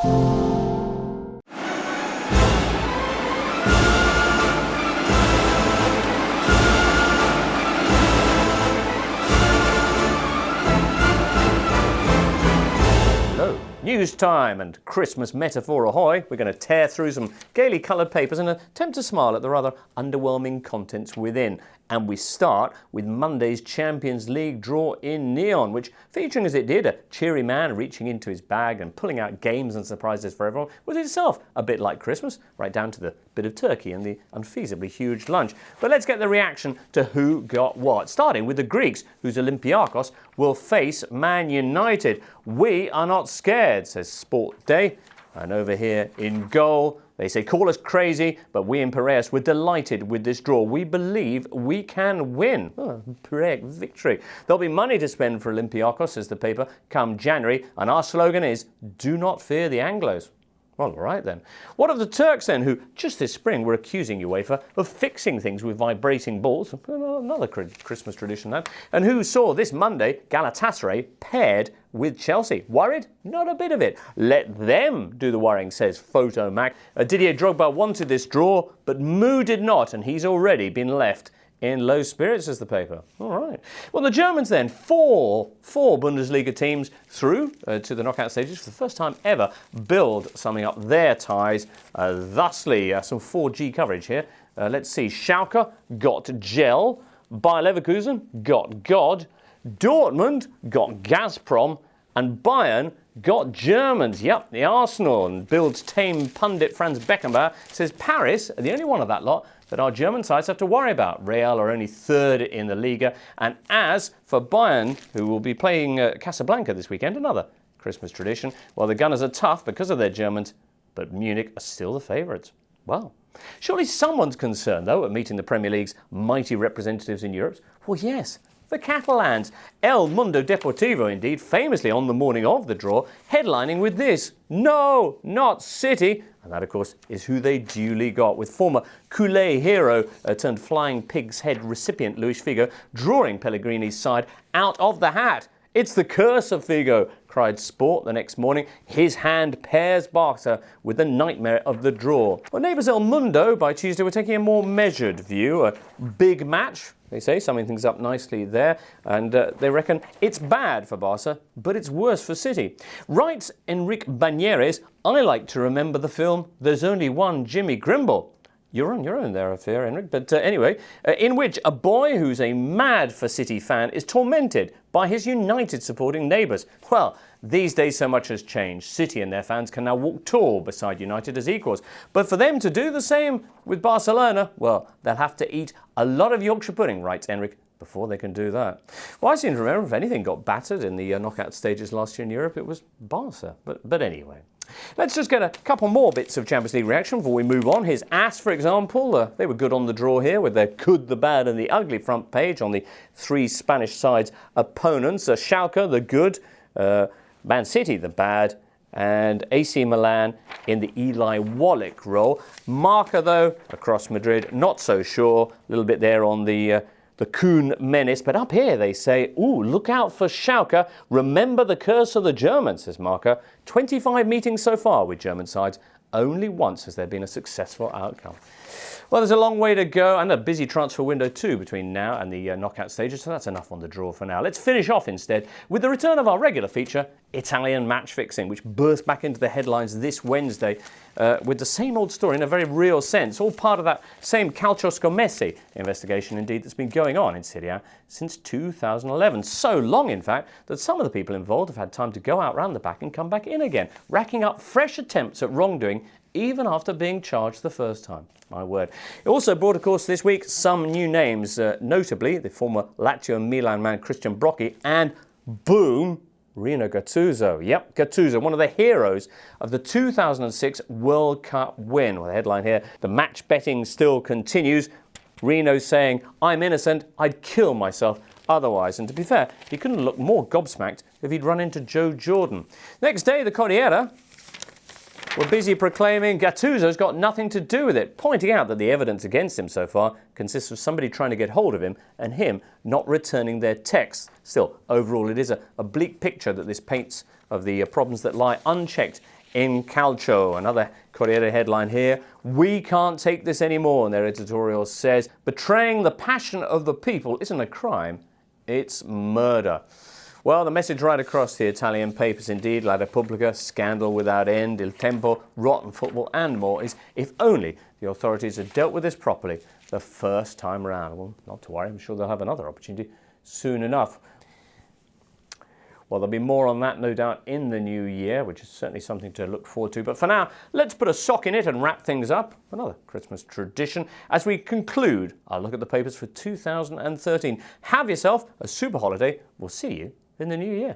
News time and Christmas metaphor ahoy. We're going to tear through some gaily coloured papers and attempt to smile at the rather underwhelming contents within. And we start with Monday's Champions League draw in neon, which, featuring as it did a cheery man reaching into his bag and pulling out games and surprises for everyone, was itself a bit like Christmas, right down to the bit of turkey and the unfeasibly huge lunch. But let's get the reaction to who got what, starting with the Greeks, whose Olympiakos will face Man United. We are not scared, says Sport Day. And over here in goal, they say, call us crazy, but we in Piraeus were delighted with this draw. We believe we can win. Oh, Piraeus victory. There'll be money to spend for Olympiakos, says the paper, come January. And our slogan is, do not fear the Anglos. Well, all right then. What of the Turks then, who just this spring were accusing UEFA of fixing things with vibrating balls? Another Christmas tradition, that. And who saw this Monday Galatasaray paired with Chelsea? Worried? Not a bit of it. Let them do the worrying, says Photo Mac. Didier Drogba wanted this draw, but Moo did not, and he's already been left in low spirits, says the paper. All right. Well, the Germans then, four Bundesliga teams through to the knockout stages for the first time ever, build summing up their ties thusly. Some 4G coverage here. Let's see. Schalke got Gel. Bayer Leverkusen got God. Dortmund got Gazprom. And Bayern got Germans. Yep, the Arsenal. And Bild's tame pundit Franz Beckenbauer says Paris are the only one of that lot that our German sides have to worry about. Real are only third in the Liga. And as for Bayern, who will be playing Casablanca this weekend, another Christmas tradition, well, the Gunners are tough because of their Germans, but Munich are still the favourites. Well, surely someone's concerned, though, at meeting the Premier League's mighty representatives in Europe. Well, yes, the Catalans. El Mundo Deportivo, indeed, famously on the morning of the draw, headlining with this: no, not City. And that, of course, is who they duly got, with former Culé hero turned flying pig's head recipient Luis Figo drawing Pellegrini's side out of the hat. It's the curse of Figo, cried Sport the next morning. His hand pairs Barca with the nightmare of the draw. Well, neighbours El Mundo by Tuesday were taking a more measured view. A big match, they say, summing things up nicely there. And they reckon it's bad for Barca, but it's worse for City. Writes Enrique Bañeres, I like to remember the film There's Only One Jimmy Grimble. You're on your own there, I fear, Enric. But anyway, in which a boy who's a mad for City fan is tormented by his United supporting neighbours. Well, these days so much has changed. City and their fans can now walk tall beside United as equals. But for them to do the same with Barcelona, well, they'll have to eat a lot of Yorkshire pudding, writes Enric, before they can do that. Well, I seem to remember if anything got battered in the knockout stages last year in Europe, it was Barca. But anyway. Let's just get a couple more bits of Champions League reaction before we move on. Here's AS, for example. They were good on the draw here with their good, the bad and the ugly front page on the three Spanish sides' opponents. Schalke, the good, Man City, the bad, and AC Milan in the Eli Wallach role. Marca, though, across Madrid, not so sure. A little bit there on the Kuhn menace. But up here they say, ooh, look out for Schalke. Remember the curse of the Germans, says Marca. 25 meetings so far with German sides. Only once has there been a successful outcome. Well, there's a long way to go and a busy transfer window too between now and the knockout stages, so that's enough on the draw for now. Let's finish off instead with the return of our regular feature, Italian match fixing, which burst back into the headlines this Wednesday with the same old story in a very real sense, all part of that same Calcio Scommesse investigation indeed that's been going on in Serie A since 2011. So long, in fact, that some of the people involved have had time to go out round the back and come back in again, racking up fresh attempts at wrongdoing even after being charged the first time. My word. It also brought, of course, this week some new names, notably the former Lazio and Milan man Christian Brocchi and, boom, Rino Gattuso. Yep, Gattuso, one of the heroes of the 2006 World Cup win. Well, the headline here, the match betting still continues. Rino saying, I'm innocent, I'd kill myself otherwise. And to be fair, he couldn't look more gobsmacked if he'd run into Joe Jordan. Next day, the Corriere were busy proclaiming Gattuso's got nothing to do with it, pointing out that the evidence against him so far consists of somebody trying to get hold of him and him not returning their texts. Still, overall, it is a bleak picture that this paints of the problems that lie unchecked in calcio. Another Corriere headline here. We can't take this anymore, and their editorial says, betraying the passion of the people isn't a crime, it's murder. Well, the message right across the Italian papers indeed, La Repubblica, scandal without end, Il Tempo, rotten football and more, is if only the authorities had dealt with this properly the first time around. Well, not to worry, I'm sure they'll have another opportunity soon enough. Well, there'll be more on that, no doubt, in the new year, which is certainly something to look forward to. But for now, let's put a sock in it and wrap things up. Another Christmas tradition as we conclude our look at the papers for 2013. Have yourself a super holiday. We'll see you in the new year.